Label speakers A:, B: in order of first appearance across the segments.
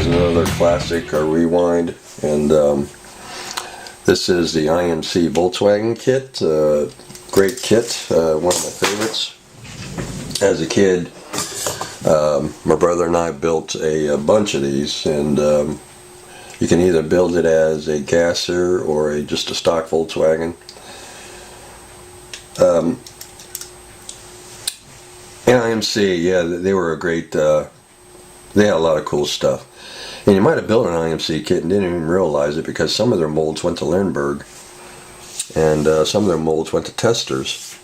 A: another classic, a rewind, and this is the IMC Volkswagen kit. Great kit, one of my favorites. As a kid, my brother and I built a bunch of these, and you can either build it as a gasser or just a stock Volkswagen. IMC, yeah, they were a great, they had a lot of cool stuff. And you might have built an IMC kit and didn't even realize it, because some of their molds went to Lindbergh, and some of their molds went to Testors.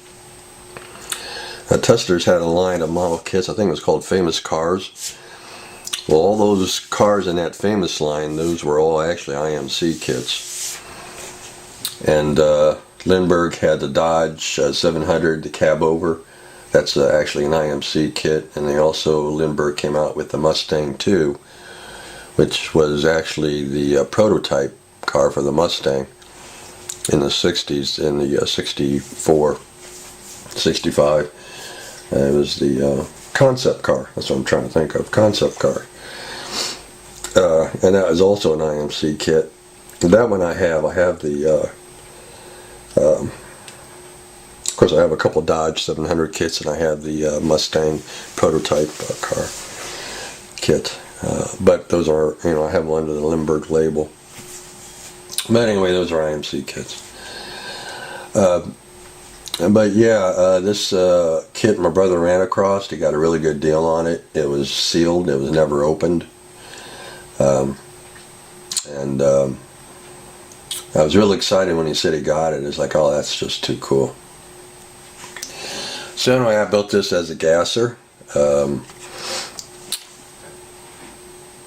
A: Testors had a line of model kits, I think it was called Famous Cars. Well, all those cars in that Famous line, those were all actually IMC kits. And Lindbergh had the Dodge 700, the cab over. That's actually an IMC kit. And they also, Lindbergh came out with the Mustang 2, which was actually the prototype car for the Mustang in the 60s, in the 64, 65. It was the concept car. That's what I'm trying to think of. Concept car. And that was also an IMC kit. That one I have. I have the, of course I have a couple Dodge 700 kits, and I have the Mustang prototype car kit. But those are, you know, I have them under the Lindbergh label. But anyway, those are IMC kits. But yeah, this kit my brother ran across. He got a really good deal on it. It was sealed. It was never opened. I was really excited when he said he got it. It's like, oh, that's just too cool. So anyway, I built this as a gasser.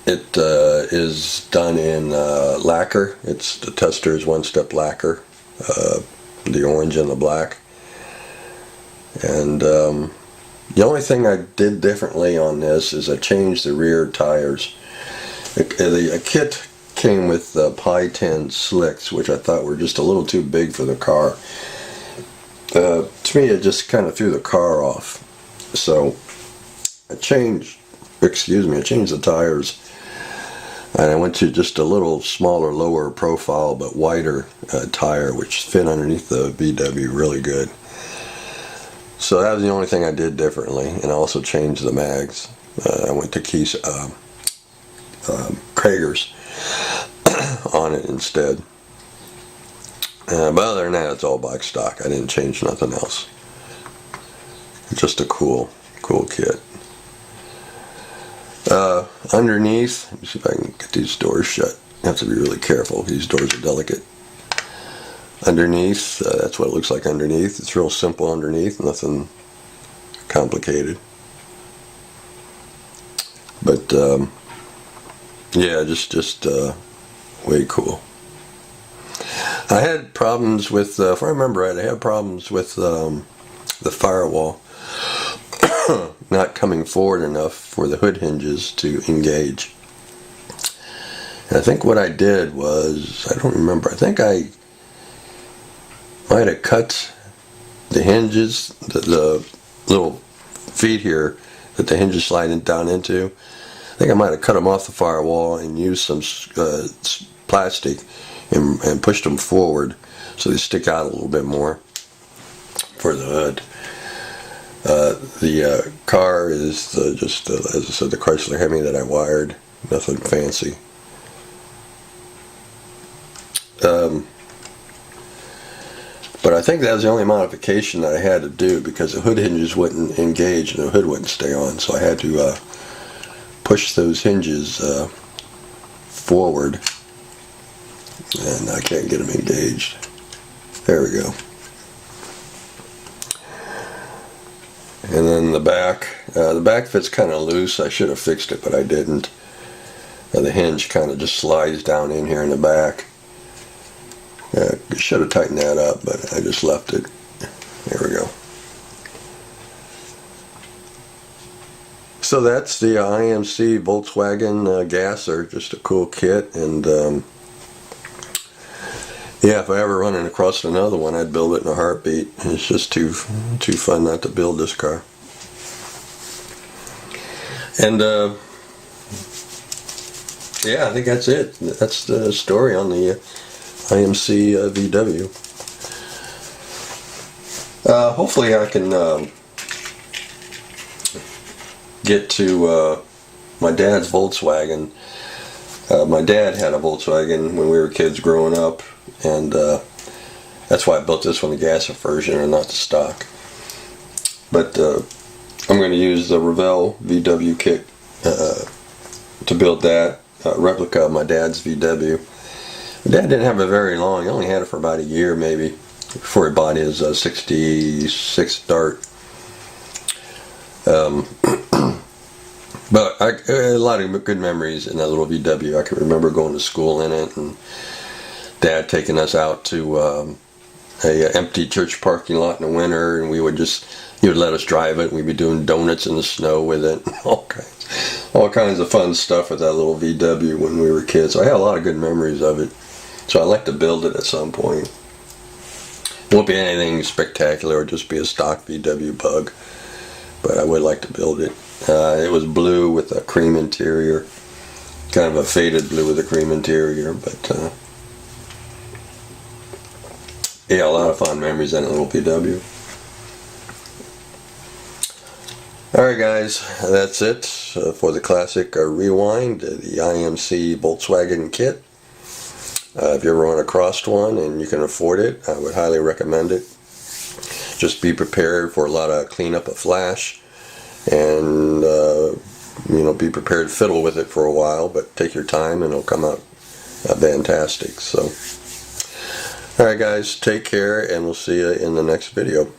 A: It is done in lacquer. It's the Testors one-step lacquer, the orange and the black. And the only thing I did differently on this is I changed the rear tires. A kit came with Pi 10 slicks, which I thought were just a little too big for the car. To me, it just kind of threw the car off. So I changed the tires, and I went to just a little smaller, lower profile but wider tire, which fit underneath the VW really good. So that was the only thing I did differently, and I also changed the mags. I went to Krager's on it instead. But other than that, it's all black stock. I didn't change nothing else. Just a cool kit. Underneath, let me see if I can get these doors shut. You have to be really careful. These doors are delicate. Underneath, that's what it looks like underneath. It's real simple underneath, nothing complicated. But yeah, just way cool. I had problems with, if I remember right, I had problems with the firewall not coming forward enough for the hood hinges to engage. And I think what I did was, I don't remember, I think I might have cut the hinges, the little feet here that the hinges slide down into. I think I might have cut them off the firewall and used some plastic and pushed them forward so they stick out a little bit more for the hood. The car is just, as I said, the Chrysler Hemi that I wired. Nothing fancy. But I think that was the only modification that I had to do, because the hood hinges wouldn't engage and the hood wouldn't stay on. So I had to push those hinges forward, and I can't get them engaged. There we go. And then the back fits kind of loose. I should have fixed it, but I didn't. The hinge kind of just slides down in here in the back. I should have tightened that up, but I just left it. There we go. So that's the IMC Volkswagen gasser. Just a cool kit, and yeah, if I ever run across another one, I'd build it in a heartbeat. It's just too fun not to build this car. And yeah, I think that's it. That's the story on the IMC VW. Hopefully I can get to my dad's Volkswagen. My dad had a Volkswagen when we were kids growing up, and that's why I built this one, the gas version and not the stock. But I'm going to use the Revell VW kit to build that replica of my dad's VW. My dad didn't have it very long. He only had it for about a year maybe before he bought his 66 Dart. But a lot of good memories in that little VW. I can remember going to school in it, and Dad taking us out to a empty church parking lot in the winter, and he would let us drive it, and we'd be doing donuts in the snow with it, all kinds of fun stuff with that little VW when we were kids. So I had a lot of good memories of it. So I'd like to build it at some point. It won't be anything spectacular, it'll just be a stock VW bug, but I would like to build it. It was blue with a cream interior, kind of a faded blue with a cream interior, but yeah, a lot of fun memories in a little VW. Alright guys, that's it for the classic Rewind, the IMC Volkswagen kit. If you ever run across one and you can afford it, I would highly recommend it. Just be prepared for a lot of cleanup of flash, and be prepared to fiddle with it for a while, but take your time and it'll come out fantastic. So alright guys, take care, and we'll see you in the next video.